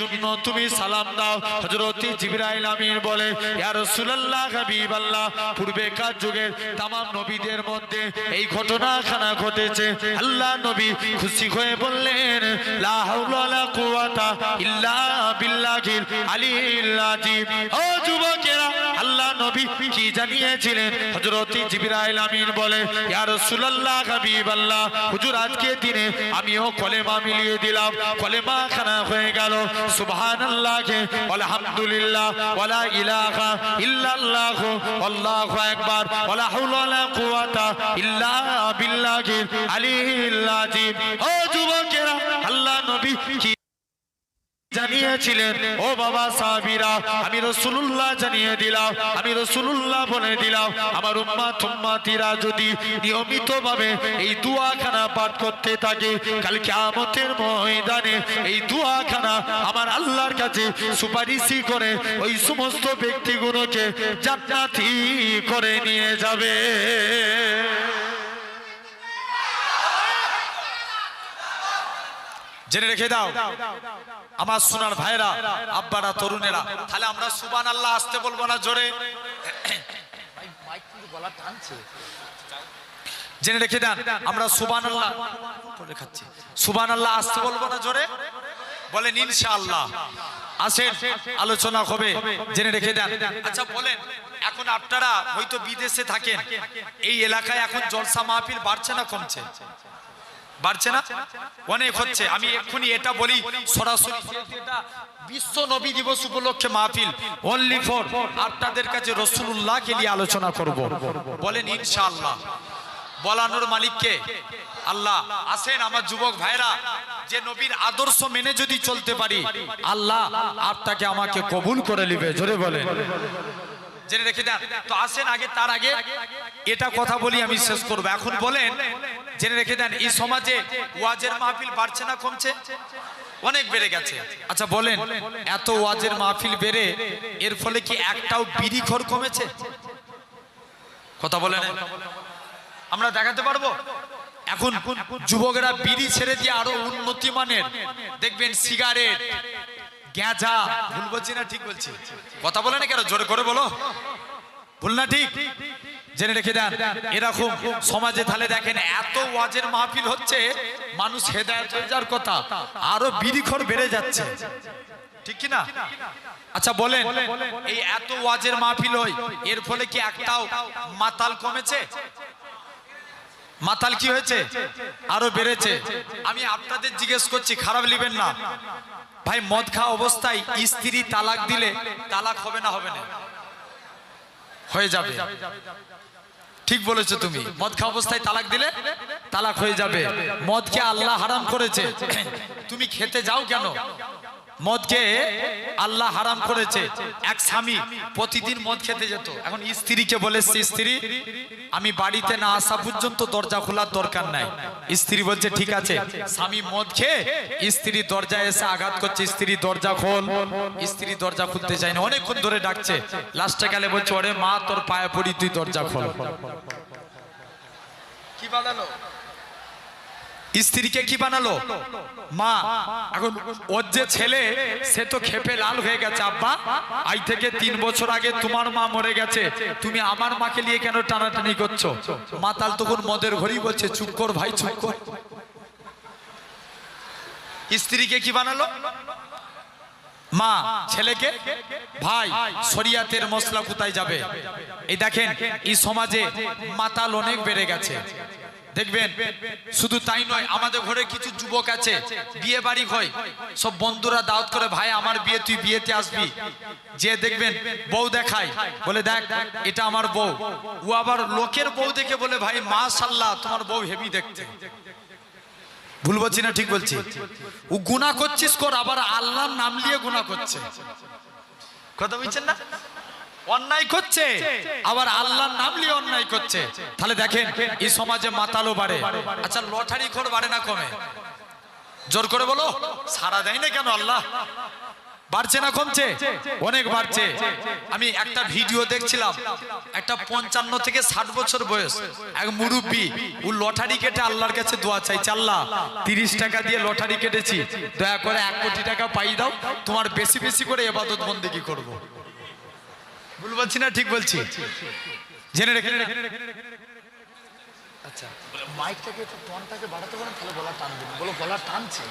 জন্য তুমি সালাম দাও। হযরত জিবরাইল আমিন বলে, ইয়া রাসূলুল্লাহ হাবিবাল্লাহ, পূর্বেকার যুগের तमाम নবীদের মধ্যে এই ঘটনাখানা ঘটেছে। আল্লাহ নবী খুশি হয়ে বললেন, লা হাওলা ওয়ালা কুওয়াতা ইল্লা বিল্লাহিল আলিয়্যিল আযীম। ও যুবকেরা, আল্লাহ নবী কি জানিয়েছিলেন? হযরত জিবরাইল আমিন বলে, ইয়া রাসূলুল্লাহ হাবিবাল্লাহ, হুজুর আজকে দিনে আমিও কলেমা মিলিয়ে দিলাম, কলেমা খানা হয়ে গেল। সুবহানাল্লাহ, আলহামদুলিল্লাহ, ওয়ালা ইলাহা ইল্লাল্লাহ, আল্লাহু আকবার, ওয়ালা হাওলা ওয়ালা কুওয়াতা ইল্লা বিল্লাহিল আলিয়্যিল আযীম। ও যুবকেরা, আল্লাহ নবী কি জানিয়েছিলেন? ও বাবা সাহাবীরা, আমি রাসূলুল্লাহ জানিয়ে দিলাম, আমি রাসূলুল্লাহ বলে দিলাম, আমার উম্মতিরা যদি নিয়মিতভাবে এই দোয়াখানা পাঠ করতে থাকে, কাল কিয়ামতের ময়দানে এই দোয়াখানা আমার আল্লাহর কাছে সুপারিশি করে ওই সমস্ত ব্যক্তিগুলোকে জান্নাতি করে নিয়ে যাবে। জেনে রেখে দাও আমার সোনার ভাইরা, আব্বারা, তরুণেরা, তাহলে আমরা সুবহানাল্লাহ আসতে বলবো না জোরে? জেনে রেখে দেন, আমরা সুবহানাল্লাহ সুবহানাল্লাহ আসতে বলবো না জোরে? বলেন ইনশাআল্লাহ। আসেন, আলোচনা হবে, জেনে রেখে দেন। আচ্ছা বলেন, এখন আপনারা হয়তো বিদেশে থাকেন, এই এলাকায় এখন জলসা মাহফিল বাড়ছে না কমছে? বাড়ছে না? অনেক হচ্ছে। আমি এক্ষুনি এটা বলি সরাসরি, এটা বিশ্ব নবী দিবস উপলক্ষে মাহফিল, অনলি ফর আপনাদের কাছে রাসূলুল্লাহকে নিয়ে আলোচনা করব। বলেন ইনশাআল্লাহ। বলানোর মালিক কে? আল্লাহ। আসেন আমার যুবক ভাইরা, যে নবীর আদর্শ মেনে যদি চলতে পারি, আল্লাহ আপনাকে আমাকে কবুল করে নেবে। জোরে বলেন। জেনে রেখে দেন। তো আসেন, আগে তার আগে এটা কথা বলি, আমি শেষ করব। এখন বলেন, জেনে রেখে দেন, এই সমাজে ওয়াজের মাহফিল বাড়ছে না কমছে? অনেক বেড়ে গেছে। আচ্ছা বলেন, এত ওয়াজের মাহফিল বেড়ে এর ফলে কি একটাও বিড়িখোর কমেছে? কথা বলেন, আমরা দেখাতে পারবো? এখন যুবকরা বিড়ি ছেড়ে দিয়ে আরো উন্নতি মানের দেখবেন সিগারেট, গাঁজা, ভুল বলছি না ঠিক বলছি? কথা বলে না কেন? জোরে করে বলো, ভুল না ঠিক? জেনে রেখে দেন, এরকম সমাজে তাহলে দেখেন এত ওয়াজের মাহফিল হচ্ছে, মানুষ হেদায়েত হয়ে যাওয়ার কথা, আরো বিড়িখোর বেড়ে যাচ্ছে, ঠিক কি না? আচ্ছা বলেন, এই এত ওয়াজের মাহফিল হয়, এর ফলে কি একটাও মাতাল কমেছে? মাতাল কি হয়েছে? আরো বেড়েছে। আমি আপনাদের জিজ্ঞেস করছি, খারাপ নেবেন না ভাই, মদ খাওয়া অবস্থায় স্ত্রী তালাক দিলে তালাক হবে না হবে না? হয়ে যাবে। ঠিক বলেছো তুমি, মদ খাওয়া অবস্থায় তালাক দিলে তালাক হয়ে যাবে। মদকে আল্লাহ হারাম করেছে, তুমি খেতে যাও কেন? মদকে আল্লাহ হারাম করেছে। এক স্বামী প্রতিদিন মদ খেতে যেত, এখন স্ত্রীকে বলেছে, স্ত্রী আমি বাড়িতে না আসা পর্যন্ত দরজা খোলার দরকার নাই। স্ত্রী বলছে ঠিক আছে। স্বামী মদ খেয়ে স্ত্রী দরজায় এসে আঘাত করছে, স্ত্রী দরজা খোল। স্ত্রী দরজা খুলতে চায় না, অনেকক্ষণ ধরে ডাকছে, লাস্টে গেলে বলছে, ওরে মা তোর পায়ে পড়ি, তুই দরজা খোল। কি বানালো? স্ত্রীকে কি বানালো? মা। এখন ওর যে ছেলে, সে তো খেপে লাল হয়ে গেছে, আব্বা আজ থেকে 3 বছর আগে তোমার মা মরে গেছে, তুমি আমার মাকে নিয়ে কেন টানাটানি করছো? মাতাল তখন মদের ঘড়ি বলছে, চুপ কর ভাই, চুপ কর। স্ত্রীকে কি বানালো? মা। ছেলেকে ভাই। শরিয়াতের মশলা কোথায় যাবে? এই দেখেন, এই সমাজে মাতাল অনেক বেড়ে গেছে। দেখবেন শুধু তাই নয়, আমাদের ঘরে কিছু যুবক আছে, বিয়ে বাড়ি হয়, সব বন্ধুরা দাওয়াত করে, ভাই আমার বিয়ে, তুই বিয়েতে আসবি। যে দেখবেন বউ দেখায়, বলে দেখ এটা আমার বউ। ও আবার লোকের বউ দেখে বলে, ভাই মাশাআল্লাহ তোমার বউ হেভি দেখতে। ভুল বলছি না ঠিক বলছি? ও গুনাহ করছিস কর, আবার আল্লাহর নাম নিয়ে গুনাহ করছে। কথা বুঝছেন না? অন্যায় করছে, আবার আল্লাহর নাম নিয়ে অন্যায় করছে। তাহলে দেখেন এই সমাজে মাতালও বাড়ে। আচ্ছা লটারি খোর বাড়ে না কমে? জোর করে বলো, সারা দেয় না কেন আল্লাহ? বাড়ছে না কমছে? অনেক বাড়ছে। আমি একটা ভিডিও দেখছিলাম, একটা 55 থেকে 60 বছর বয়স এক মুরব্বী, ও লটারি কেটে আল্লাহর কাছে দোয়া চাইছে, আল্লাহ 30 টাকা দিয়ে লটারি কেটেছি, দয়া করে 1 কোটি টাকা পাই দাও, তোমার বেশি বেশি করে ইবাদত বন্দেগী করব। ভুল বলছি না ঠিক বলছি? জেনে রেখে। আচ্ছা, মাইকটাকে একটু টনটাকে বাড়াতে পারেন, তাহলে গলা টানবে। বলো গলা টানছে।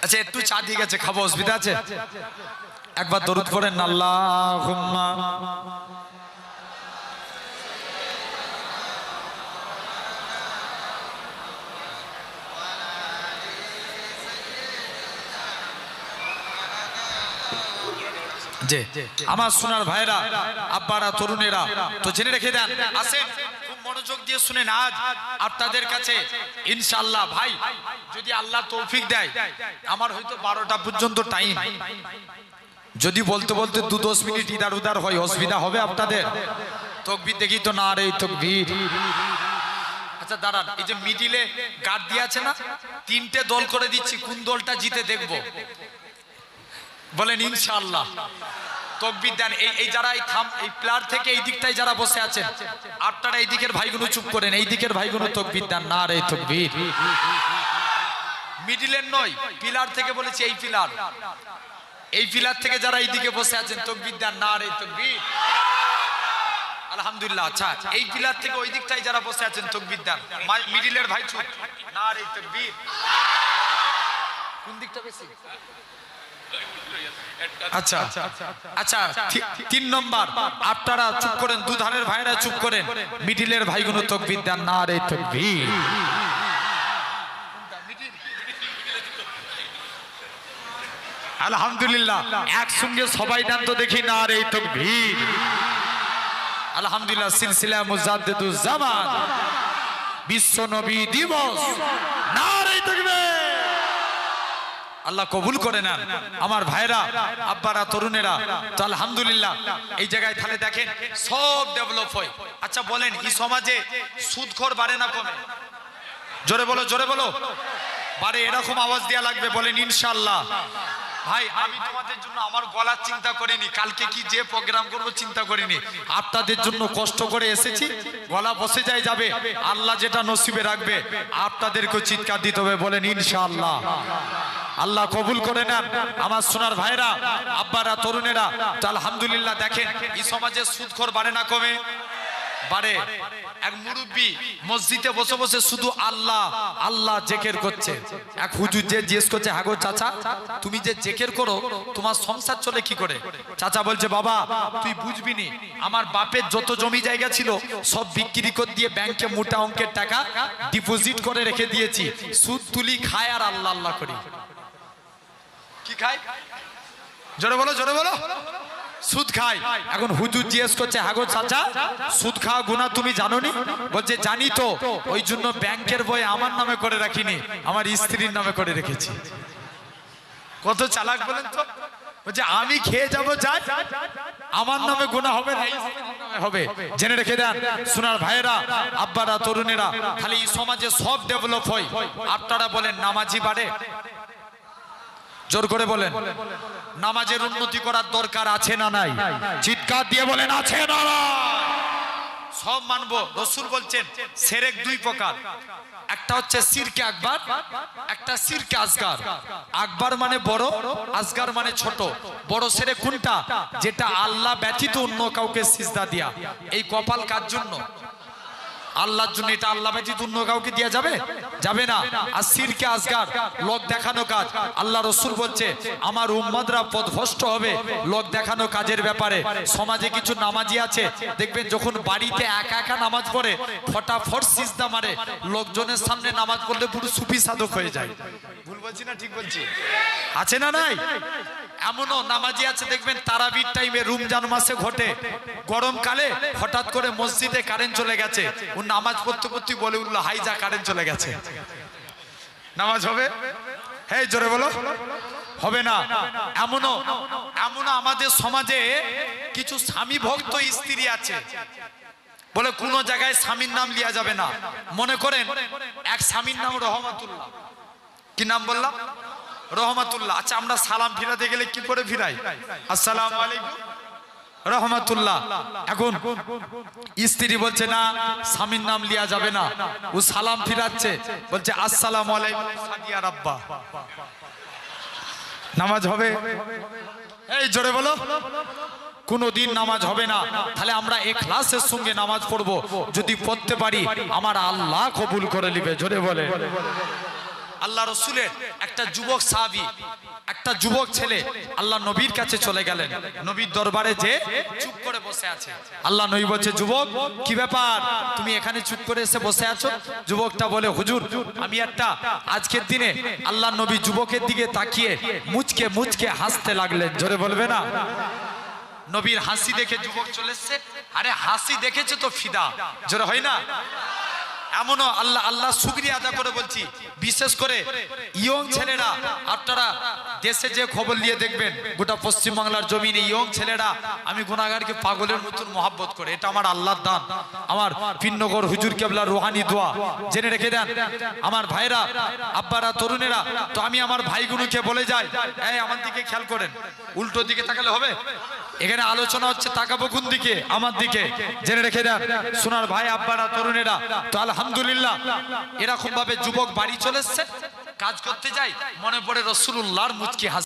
আচ্ছা, একটু চা দিয়ে গেছে, খাবো, অসুবিধা আছে? একবার দরুদ পড়েন, আল্লাহুম্মা যে আমার সোনার ভাইরা, আব্বারা, তরুণেরা, তো জেনে রেখে দেন, আসেন খুব মনোযোগ দিয়ে শুনেন। আজ আপনাদের কাছে ইনশাআল্লাহ ভাই, যদি আল্লাহ তৌফিক দেয়, আমার হয়তো 12টা পর্যন্ত টাইম, যদি বলতে বলতে 2-10 মিনিট ইদার উদার হয়, অসুবিধা হবে আপনাদের? তাকবীর দেখি তো, না রে তাকবীর। আচ্ছা দাঁড়ান, এই যে মিডিলে গার্ড দিয়ে আছে না, 3টে দল করে দিচ্ছি, কোন দলটা জিতে দেখবো, বলেন ইনশাআল্লাহ। তাকবীর দেন। এই যারা এই প্লেয়ার থেকে এই দিকটায় যারা বসে আছেন, আপনারা এই দিকের ভাইগুলো চুপ করেন, এই দিকের ভাইগুলো তাকবীর দেন, না রে তাকবীর। মিডিলের নয়, পিলার থেকে বলেছি, এই পিলার, এই পিলার থেকে যারা এই দিকে বসে আছেন, তাকবীর দেন, না রে তাকবীর। আলহামদুলিল্লাহ। আচ্ছা, এই পিলার থেকে ওই দিকটায় যারা বসে আছেন, তাকবীর দেন। মিডিলের ভাই চুপ, না রে তাকবীর। কোন দিকটা বেশি? আচ্ছা আচ্ছা, 3 নম্বর, আপনারা চুপ করেন, দুধারের ভাইরা চুপ করেন, মিডিলের ভাইগুলো তাকবীর দেন, না রে তাকবীর। আলহামদুলিল্লাহ, একসঙ্গে সবাই দেন তো দেখি, না রে তাকবীর। আলহামদুলিল্লাহ। সিলসিলা মুজাদ্দিদুজ জামান, বিশ্ব নবী দিবস, না রে তাকবীর। আল্লাহ কবুল করে নেন আমার ভাইরা, আব্বারা, তরুণেরা। তো আলহামদুলিল্লাহ, এই জায়গায় তাহলে দেখেন সব ডেভেলপ হয়। আচ্ছা বলেন, এই সমাজে সুদখোর বাড়ে না কমে? জোরে বলো, জোরে বলো। বাড়ে, এরকম আওয়াজ দেওয়া লাগবে, বলেন ইনশাআল্লাহ। ভাই, আমি তোমাদের জন্য আমার গলার চিন্তা করিনি, কালকে কি যে প্রোগ্রাম করব চিন্তা করিনি, আপনাদের জন্য কষ্ট করে এসেছি, গলা বসে যায় যাবে, আল্লাহ যেটা নসিবে রাখবে আপনাদেরকেও চিৎকার দিতে হবে, বলেন ইনশাআল্লাহ। আল্লাহ কবুল করে নেন আমার সোনার ভাইরা, আব্বারা, তরুণেরা। তো আলহামদুলিল্লাহ, দেখেন এই সমাজে সুদখোর বাড়ে না কমে? বাড়ে। এক মুরব্বী মসজিদে বসে বসে শুধু আল্লাহ আল্লাহ জিকির করছে। এক হুজুর যে জিজ্ঞেস করছে, হ্যাঁ গো চাচা, তুমি যে জিকির করো, তোমার সংসার চলে কি করে? চাচা বলছে, বাবা তুই বুঝবি নি, আমার বাপের যত জমি জায়গা ছিল সব বিক্রি করে দিয়ে ব্যাংকে মোটা অঙ্কের টাকা ডিপোজিট করে রেখে দিয়েছি, সুদ তুলি, খায় আর আল্লাহ আল্লাহ করি। কি খায়? জোরে বলো, জোরে বলো। সুদ খায়। এখন হুজুর জিজ্ঞেস করছে, হ্যাঁ গো চাচা, সুদ খাওয়া গুনাহ তুমি জানো নি? বলছে, জানি তো, ওই জন্য ব্যাংকের বই আমার নামে করে রাখিনি, আমার স্ত্রীর নামে করে রেখেছি। কত চালাক বলেন তো। বলছে, আমি খেয়ে যাবো, যাই, আমার নামে গুনাহ হবে না, হবে। জেনে রেখে দেন সোনার ভাইয়েরা, আব্বারা, তরুণেরা, খালি এই সমাজে সব ডেভেলপ হয়। আপনারা বলেন নামাজি বাড়ে? জোর করে বলেন, নামাজের উন্নতি করার দরকার আছে না নাই? চিৎকার দিয়ে বলেন, আছে না নাই? সব মানবো। রাসূল বলছেন শিরক 2 প্রকার, একটা হচ্ছে শিরকে আকবার, একটা শিরকে আসগার। আকবার মানে বড়, আসগার মানে ছোট। বড় শিরক কোনটা? যেটা আল্লাহ ব্যতীত অন্য কাউকে সিজদা দেয়া। এই কপাল কার জন্য? আল্লাহর জন্য। এটা আল্লাহ ব্যতীত অন্য কাউকে দেয়া যাবে? যাবে না। আর শিরকে আসগার লোক দেখানো কাজ। আল্লাহ রাসূল বলছে, আমার উম্মতরা পথভ্রষ্ট হবে লোক দেখানো কাজের ব্যাপারে। সমাজে কিছু নামাজি আছে, দেখবেন যখন বাড়িতে একা একা নামাজ পড়ে ফটাফট সিজদা মারে, লোকজনের সামনে নামাজ পড়লে পুরো সুফি সাধক হয়ে যায়। ভুল বলছি না ঠিক বলছি? আছে না নাই? এমনও নামাজি আছে, দেখবেন তারাবির টাইমে, রমজান মাসে ঘটে, গরমকালে হঠাৎ করে মসজিদে কারেন্ট চলে গেছে, ও নামাজ পড়তে পড়তে বলে উঠলো, হাই যা, কারেন্ট চলে গেছে। নামাজ হবে? হ্যাঁ জোরে বলো, হবে না। এমনও আমাদের সমাজে কিছু স্বামী ভক্ত স্ত্রী আছে, বলে কোনো জায়গায় স্বামীর নাম লিয়া যাবে না। মনে করেন এক স্বামীর নাম রহমাতুল্লাহ, কি নাম বললাম? রহমাতুল্লাহ। আচ্ছা আমরা সালাম ফিরাতে গেলে কি করে ফিরাই? আসসালামু আলাইকুম রহমাতুল্লাহ। এখন স্ত্রী বলছে না, স্বামীর নাম লিয়া যাবে না, ও সালাম ফিরাচ্ছে, বলছে আসসালামু আলাইকুম সাদিয়া রাব্বা। নামাজ হবে? এই জোরে বলো। কোনদিন নামাজ হবে না। তাহলে আমরা ইখলাসের সঙ্গে নামাজ পড়বো, যদি পড়তে পারি আমার আল্লাহ কবুল করে নেবে। জোরে বলে। আল্লাহ রসুলের একটা যুবক সাহাবী, একটা যুবক ছেলে আল্লাহ নবীর কাছে চলে গেলেন, নবীর দরবারে যে চুপ করে বসে আছে। আল্লাহ নবী বলছে, যুবক কি ব্যাপার, তুমি এখানে চুপ করে এসে বসে আছো? যুবকটা বলে, হুজুর আমি একটা আজকের দিনে আল্লাহ নবী যুবকের দিকে তাকিয়ে মুচকে মুচকে হাসতে লাগলেন। জোরে বলবে না? নবীর হাসি দেখে যুবক চলে এসছে। আরে হাসি দেখেছে তো ফিদা। জোরে হয় না? এমনও আল্লাহ আল্লাহ শুকরিয়া আদা করে বলছি, বিশেষ করে ইয়ং ছেলেরা, আপনারা দেশে যে খবর নিয়ে দেখবেন গোটা পশ্চিমবাংলার জমিনে ইয়ং ছেলেরা আমি গুনাহগারকে পাগলের মতন মহব্বত করে। এটা আমার আল্লাহর দান, আমার পিন্নগর হুজুর কেবলার রুহানি দোয়া। জেনে রেখে দেন আমার ভাইরা, আব্বারা, তরুণেরা। তো আমি আমার ভাইগুলোকে বলে যাই, এই আমার দিকে খেয়াল করেন, উল্টো দিকে তাকালে হবে? এখানে আলোচনা হচ্ছে, তাকাবো কোন দিকে? আমার দিকে। জেনে রেখে দেন সোনার ভাই, আব্বারা, তরুণেরা। তো আলহামদুলিল্লাহ এরকম ভাবে যুবক বাড়ি চলে এসছে, কাজ করতে যাই, মনে পড়ে রাসূলুল্লাহর মুচকি হাসি।